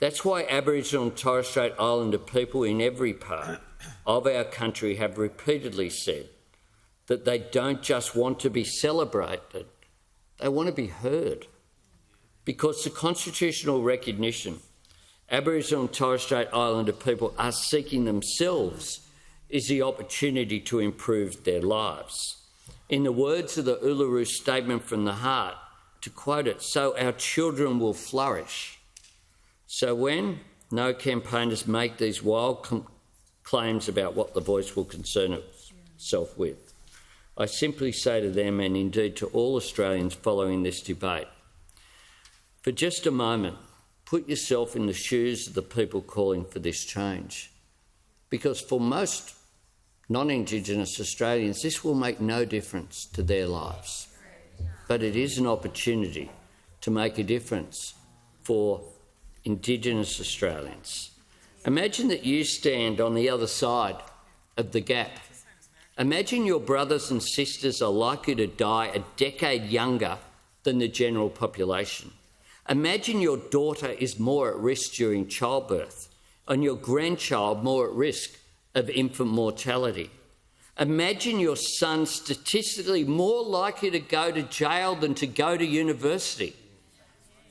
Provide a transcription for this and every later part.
That's why Aboriginal and Torres Strait Islander people in every part of our country have repeatedly said that they don't just want to be celebrated, they want to be heard. Because the constitutional recognition Aboriginal and Torres Strait Islander people are seeking themselves is the opportunity to improve their lives. In the words of the Uluru Statement from the Heart, to quote it, "So our children will flourish." So when no campaigners make these wild claims about what the Voice will concern itself with, I simply say to them, and indeed to all Australians following this debate, for just a moment, put yourself in the shoes of the people calling for this change. Because for most non-Indigenous Australians, this will make no difference to their lives. But it is an opportunity to make a difference for Indigenous Australians. Imagine that you stand on the other side of the gap. Imagine your brothers and sisters are likely to die a decade younger than the general population. Imagine your daughter is more at risk during childbirth and your grandchild more at risk of infant mortality. Imagine your son statistically more likely to go to jail than to go to university.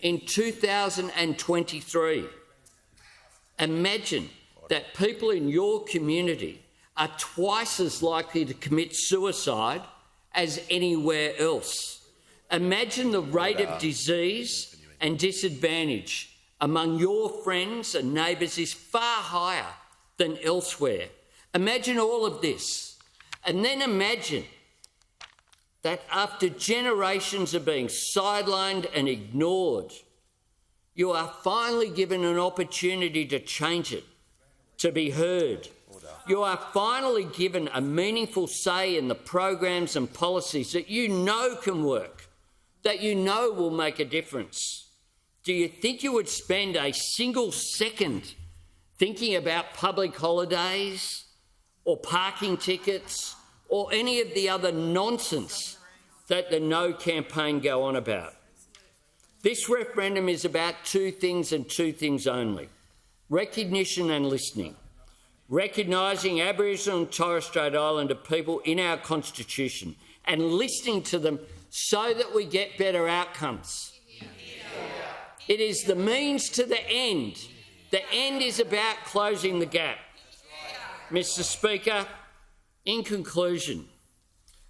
In 2023, imagine that people in your community are twice as likely to commit suicide as anywhere else. Imagine the rate of disease and disadvantage among your friends and neighbours is far higher than elsewhere. Imagine all of this, and then imagine that after generations of being sidelined and ignored, you are finally given an opportunity to change it, to be heard. You are finally given a meaningful say in the programs and policies that you know can work, that you know will make a difference. Do you think you would spend a single second thinking about public holidays or parking tickets or any of the other nonsense that the No campaign go on about? This referendum is about two things and two things only: recognition and listening. Recognising Aboriginal and Torres Strait Islander people in our Constitution and listening to them so that we get better outcomes. It is the means to the end. The end is about closing the gap. Mr. Speaker, in conclusion,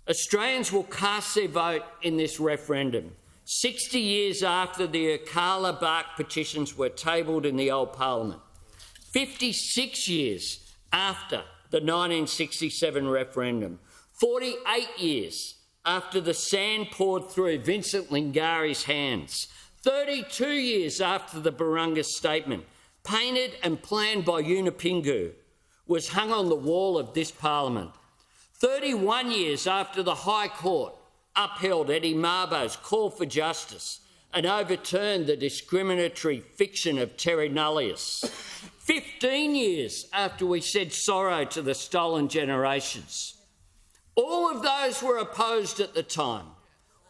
Australians will cast their vote in this referendum 60 years after the Akala Bark petitions were tabled in the old parliament, 56 years after the 1967 referendum, 48 years after the sand poured through Vincent Lingari's hands, 32 years after the Barunga Statement, painted and planned by Yunupingu, was hung on the wall of this parliament, 31 years after the High Court upheld Eddie Mabo's call for justice and overturned the discriminatory fiction of Terry Nullius, 15 years after we said sorrow to the stolen generations. All of those were opposed at the time.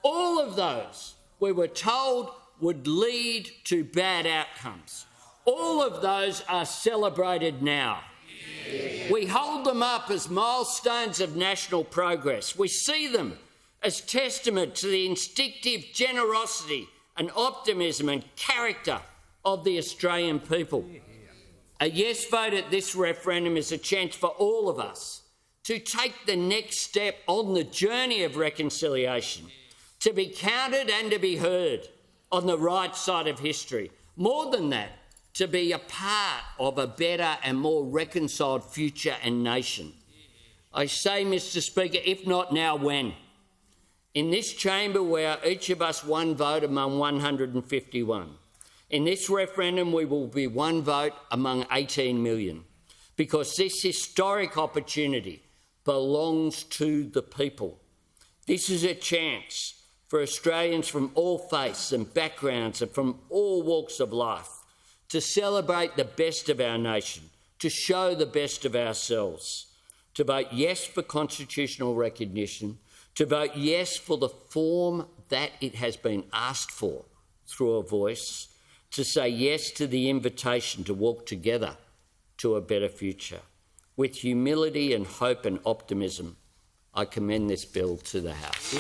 All of those we were told would lead to bad outcomes. All of those are celebrated now. We hold them up as milestones of national progress. We see them as testament to the instinctive generosity and optimism and character of the Australian people. A yes vote at this referendum is a chance for all of us to take the next step on the journey of reconciliation, to be counted and to be heard on the right side of history. More than that, to be a part of a better and more reconciled future and nation. I say, Mr. Speaker, if not now, when? In this chamber, we are each of us one vote among 151. In this referendum, we will be one vote among 18 million, because this historic opportunity belongs to the people. This is a chance for Australians from all faiths and backgrounds and from all walks of life to celebrate the best of our nation, to show the best of ourselves, to vote yes for constitutional recognition, to vote yes for the form that it has been asked for through a voice, to say yes to the invitation to walk together to a better future. With humility and hope and optimism, I commend this bill to the House.